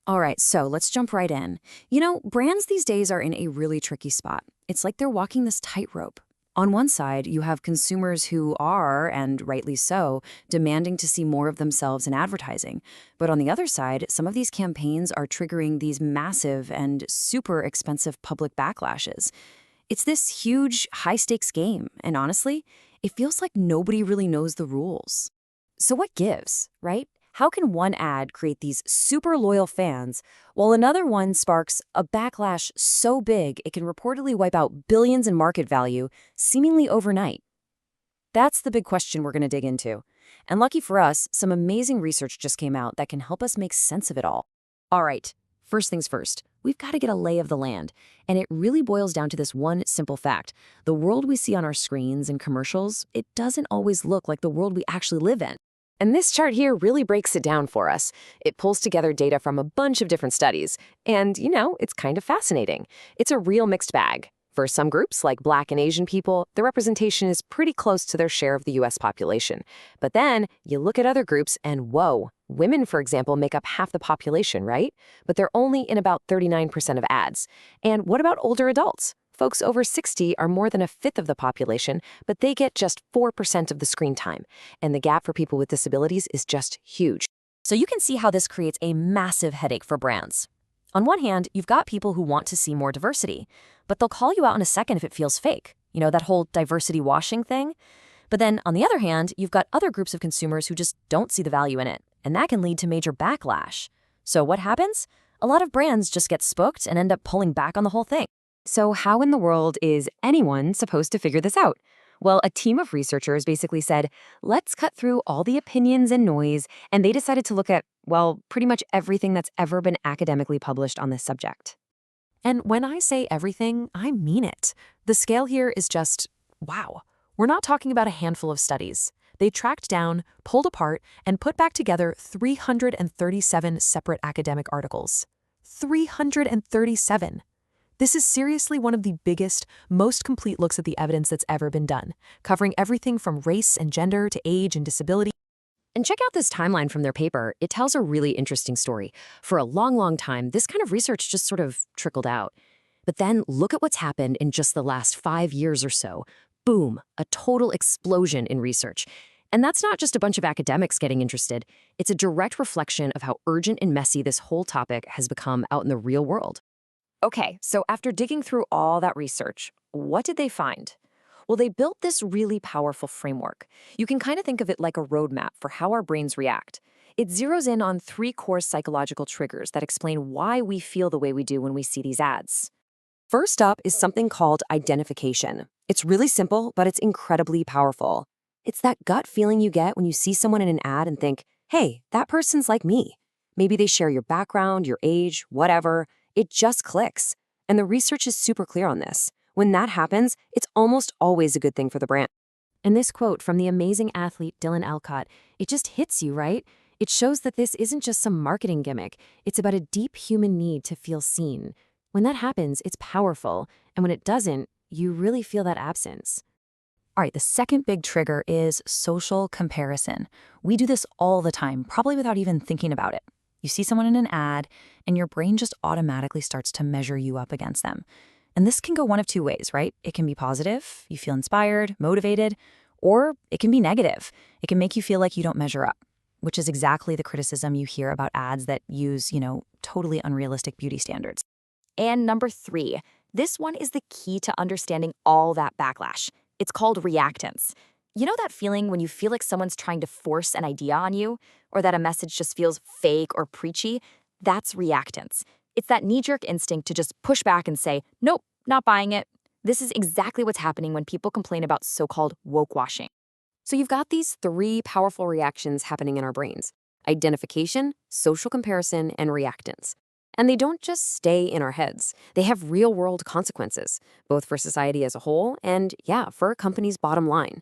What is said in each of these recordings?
All right, so let's jump right in. Brands these days are in a really tricky spot. It's like they're walking this tightrope. On one side, you have consumers who are, and rightly so, demanding to see more of themselves in advertising. But on the other side, some of these campaigns are triggering these massive and super expensive public backlashes. It's this huge, high stakes game, and honestly, it feels like nobody really knows the rules. So what gives, right? How can one ad create these super loyal fans while another one sparks a backlash so big it can reportedly wipe out billions in market value seemingly overnight? That's the big question we're going to dig into. And lucky for us, some amazing research just came out that can help us make sense of it all. All right, first things first, we've got to get a lay of the land. And it really boils down to this one simple fact. The world we see on our screens and commercials, it doesn't always look like the world we actually live in. And this chart here really breaks it down for us. It pulls together data from a bunch of different studies. And, it's kind of fascinating. It's a real mixed bag. For some groups, like Black and Asian people, the representation is pretty close to their share of the U.S. population. But then you look at other groups and whoa, women, for example, make up half the population, right? But they're only in about 39% of ads. And what about older adults? Folks over 60 are more than a fifth of the population, but they get just 4% of the screen time. And the gap for people with disabilities is just huge. So you can see how this creates a massive headache for brands. On one hand, you've got people who want to see more diversity, but they'll call you out in a second if it feels fake. That whole diversity washing thing. But then, on the other hand, you've got other groups of consumers who just don't see the value in it, and that can lead to major backlash. So what happens? A lot of brands just get spooked and end up pulling back on the whole thing. So how in the world is anyone supposed to figure this out? Well, a team of researchers basically said, let's cut through all the opinions and noise, and they decided to look at, well, pretty much everything that's ever been academically published on this subject. And when I say everything, I mean it. The scale here is just, wow. We're not talking about a handful of studies. They tracked down, pulled apart, and put back together 337 separate academic articles. 337. This is seriously one of the biggest, most complete looks at the evidence that's ever been done, covering everything from race and gender to age and disability. And check out this timeline from their paper. It tells a really interesting story. For a long, long time, this kind of research just sort of trickled out. But then look at what's happened in just the last 5 years or so. Boom, a total explosion in research. And that's not just a bunch of academics getting interested. It's a direct reflection of how urgent and messy this whole topic has become out in the real world. Okay, so after digging through all that research, what did they find? Well, they built this really powerful framework. You can kind of think of it like a roadmap for how our brains react. It zeroes in on 3 core psychological triggers that explain why we feel the way we do when we see these ads. First up is something called identification. It's really simple, but it's incredibly powerful. It's that gut feeling you get when you see someone in an ad and think, hey, that person's like me. Maybe they share your background, your age, whatever. It just clicks. And the research is super clear on this. When that happens, it's almost always a good thing for the brand. And this quote from the amazing athlete Dylan Alcott, it just hits you, right? It shows that this isn't just some marketing gimmick. It's about a deep human need to feel seen. When that happens, it's powerful. And when it doesn't, you really feel that absence. All right, the second big trigger is social comparison. We do this all the time, probably without even thinking about it. You see someone in an ad, and your brain just automatically starts to measure you up against them. And this can go one of 2 ways, right? It can be positive, you feel inspired, motivated, or it can be negative. It can make you feel like you don't measure up, which is exactly the criticism you hear about ads that use, totally unrealistic beauty standards. And number 3, this one is the key to understanding all that backlash. It's called reactance. You know that feeling when you feel like someone's trying to force an idea on you, or that a message just feels fake or preachy? That's reactance. It's that knee-jerk instinct to just push back and say, nope, not buying it. This is exactly what's happening when people complain about so-called woke washing. So you've got these 3 powerful reactions happening in our brains: identification, social comparison, and reactance. And they don't just stay in our heads. They have real-world consequences, both for society as a whole and, for a company's bottom line.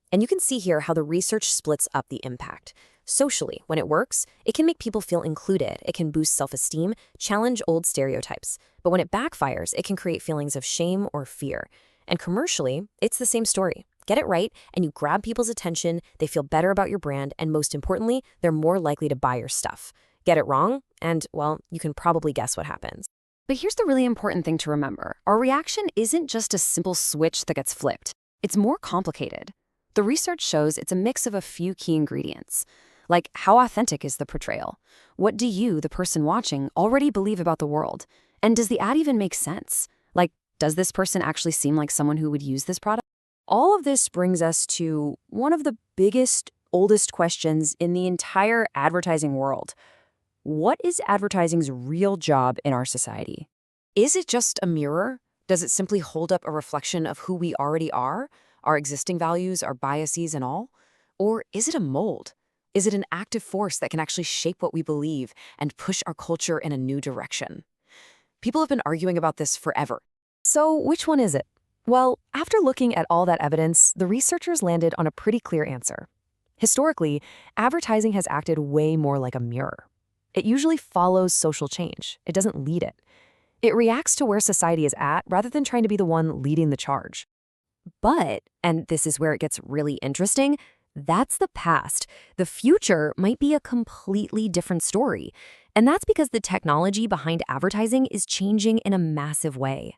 And you can see here how the research splits up the impact. Socially, when it works, it can make people feel included, it can boost self-esteem, challenge old stereotypes. But when it backfires, it can create feelings of shame or fear. And commercially, it's the same story. Get it right, and you grab people's attention, they feel better about your brand, and most importantly, they're more likely to buy your stuff. Get it wrong, And, well, you can probably guess what happens. But here's the really important thing to remember. Our reaction isn't just a simple switch that gets flipped. It's more complicated. The research shows it's a mix of a few key ingredients. Like, how authentic is the portrayal? What do you, the person watching, already believe about the world? And does the ad even make sense? Like, does this person actually seem like someone who would use this product? All of this brings us to one of the biggest, oldest questions in the entire advertising world. What is advertising's real job in our society? Is it just a mirror? Does it simply hold up a reflection of who we already are, our existing values, our biases, and all? Or is it a mold? Is it an active force that can actually shape what we believe and push our culture in a new direction? People have been arguing about this forever. So, which one is it? Well, after looking at all that evidence, the researchers landed on a pretty clear answer. Historically, advertising has acted way more like a mirror. It usually follows social change. It doesn't lead it. It reacts to where society is at rather than trying to be the one leading the charge. But, and this is where it gets really interesting, that's the past. The future might be a completely different story. And that's because the technology behind advertising is changing in a massive way.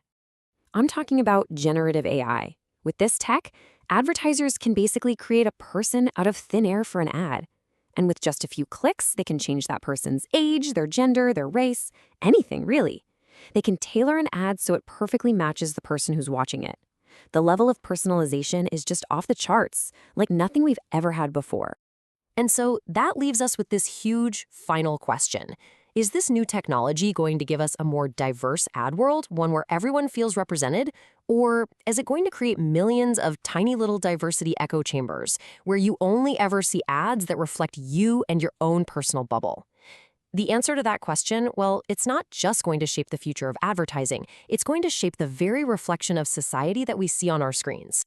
I'm talking about generative AI. With this tech, advertisers can basically create a person out of thin air for an ad. And with just a few clicks, they can change that person's age, their gender, their race, anything really. They can tailor an ad so it perfectly matches the person who's watching it. The level of personalization is just off the charts, like nothing we've ever had before. And so that leaves us with this huge final question. Is this new technology going to give us a more diverse ad world, one where everyone feels represented? Or is it going to create millions of tiny little diversity echo chambers, where you only ever see ads that reflect you and your own personal bubble? The answer to that question, well, it's not just going to shape the future of advertising. It's going to shape the very reflection of society that we see on our screens.